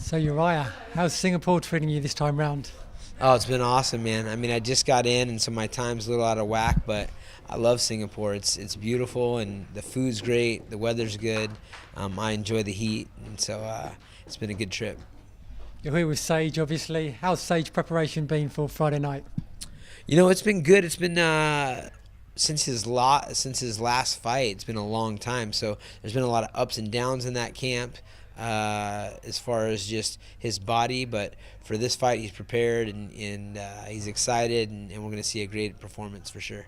So Uriah, how's Singapore treating you this time round? Oh, it's been awesome, man. I mean, I just got in, and so my time's a little out of whack, but I love Singapore. It's beautiful, and the food's great. The weather's good. I enjoy the heat, and so it's been a good trip. You're here with Sage, obviously. How's Sage preparation been for Friday night? You know, it's been good. It's been since his last fight. It's been a long time, so there's been a lot of ups and downs in that camp. As far as just his body, but for this fight he's prepared and he's excited, and we're going to see a great performance for sure.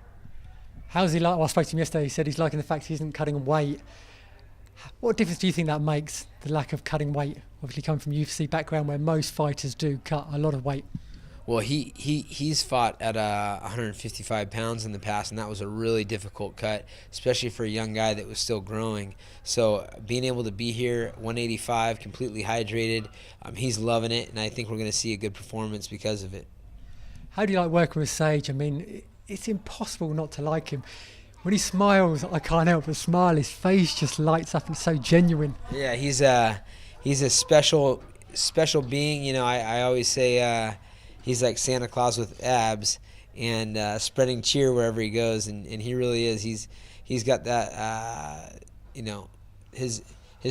How's he like? Well, I spoke to him yesterday. He said he's liking the fact he isn't cutting weight. What difference do you think that makes, the lack of cutting weight? Obviously coming from UFC background where most fighters do cut a lot of weight. Well, he's fought at 155 pounds in the past, and that was a really difficult cut, especially for a young guy that was still growing. So being able to be here, 185, completely hydrated, he's loving it, and I think we're going to see a good performance because of it. How do you like working with Sage? I mean, it's impossible not to like him. When he smiles, I can't help but smile. His face just lights up and it's so genuine. Yeah, he's a special being. You know, I always say he's like Santa Claus with abs and spreading cheer wherever he goes, and he really is. He's got that. You know, his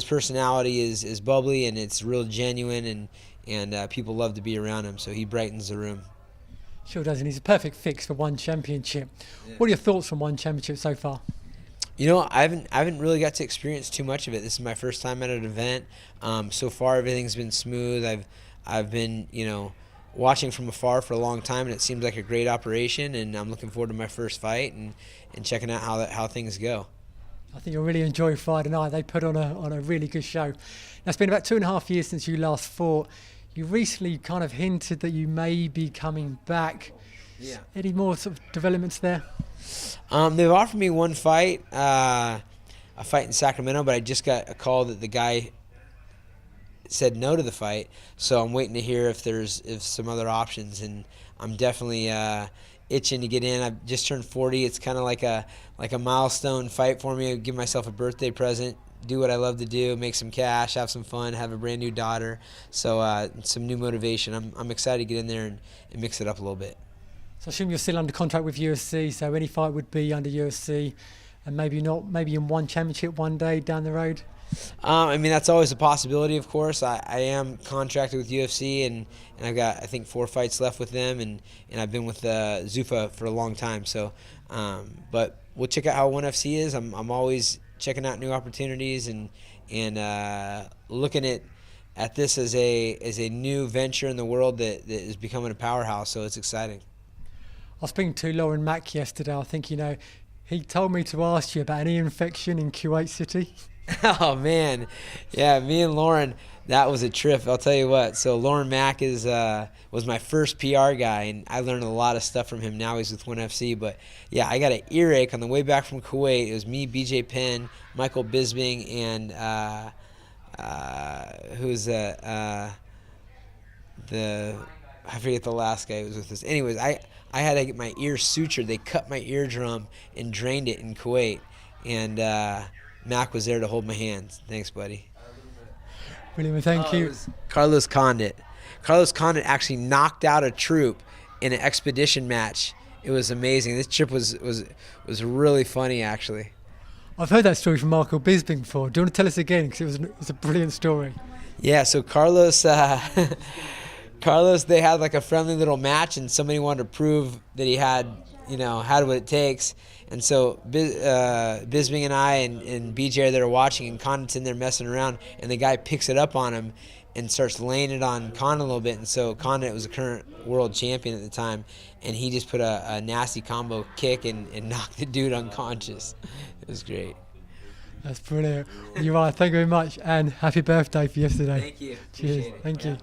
personality is bubbly and it's real genuine, and people love to be around him. So he brightens the room. Sure does, and he's a perfect fix for one championship. Yeah. What are your thoughts on one championship so far? You know, I haven't really got to experience too much of it. This is my first time at an event. So far, everything's been smooth. I've been, you know, watching from afar for a long time, and it seems like a great operation, and I'm looking forward to my first fight and checking out how things go. I think you'll really enjoy Friday night. They put on a really good show. Now, it's been about 2.5 years since you last fought. You recently kind of hinted that you may be coming back. Yeah. Any more sort of developments there? They've offered me one fight, a fight in Sacramento, but I just got a call that the guy said no to the fight, so I'm waiting to hear if some other options, and I'm definitely itching to get in. I've just turned 40. It's kind of like a milestone fight for me. I give myself a birthday present, do what I love to do, make some cash, have some fun, have a brand new daughter, so some new motivation. I'm excited to get in there and mix it up a little bit. So I assume you're still under contract with UFC, so any fight would be under UFC, and maybe in one championship one day down the road? I mean, that's always a possibility, of course. I am contracted with UFC, and I've got, I think, 4 fights left with them, and I've been with Zuffa for a long time. So, but we'll check out how ONE FC is. I'm always checking out new opportunities and looking at this as a new venture in the world that is becoming a powerhouse. So it's exciting. I was speaking to Lauren Mack yesterday. I think, you know, he told me to ask you about an ear infection in Kuwait City. Oh man, yeah, me and Lauren, that was a trip. I'll tell you what. So Lauren Mack was my first PR guy, and I learned a lot of stuff from him. Now he's with ONE FC, but yeah, I got an earache on the way back from Kuwait. It was me, Penn, Michael Bisping, and who's I forget the last guy who was with us. Anyways, I had to get my ear sutured. They cut my eardrum and drained it in Kuwait, and Mac was there to hold my hands. Thanks, buddy. Brilliant, thank you. Carlos Condit. Carlos Condit actually knocked out a troop in an expedition match. It was amazing. This trip was really funny, actually. I've heard that story from Michael Bisping before. Do you want to tell us again? Because it was a brilliant story. Yeah, so Carlos, they had like a friendly little match, and somebody wanted to prove that he had what it takes. And so Bisping and I and BJ are there watching, and Condit's in there messing around, and the guy picks it up on him and starts laying it on Condit a little bit. And so Condit was a current world champion at the time, and he just put a nasty combo kick and knocked the dude unconscious. It was great. That's brilliant. Well, you are. Thank you very much, and happy birthday for yesterday. Thank you. Cheers. Thank you.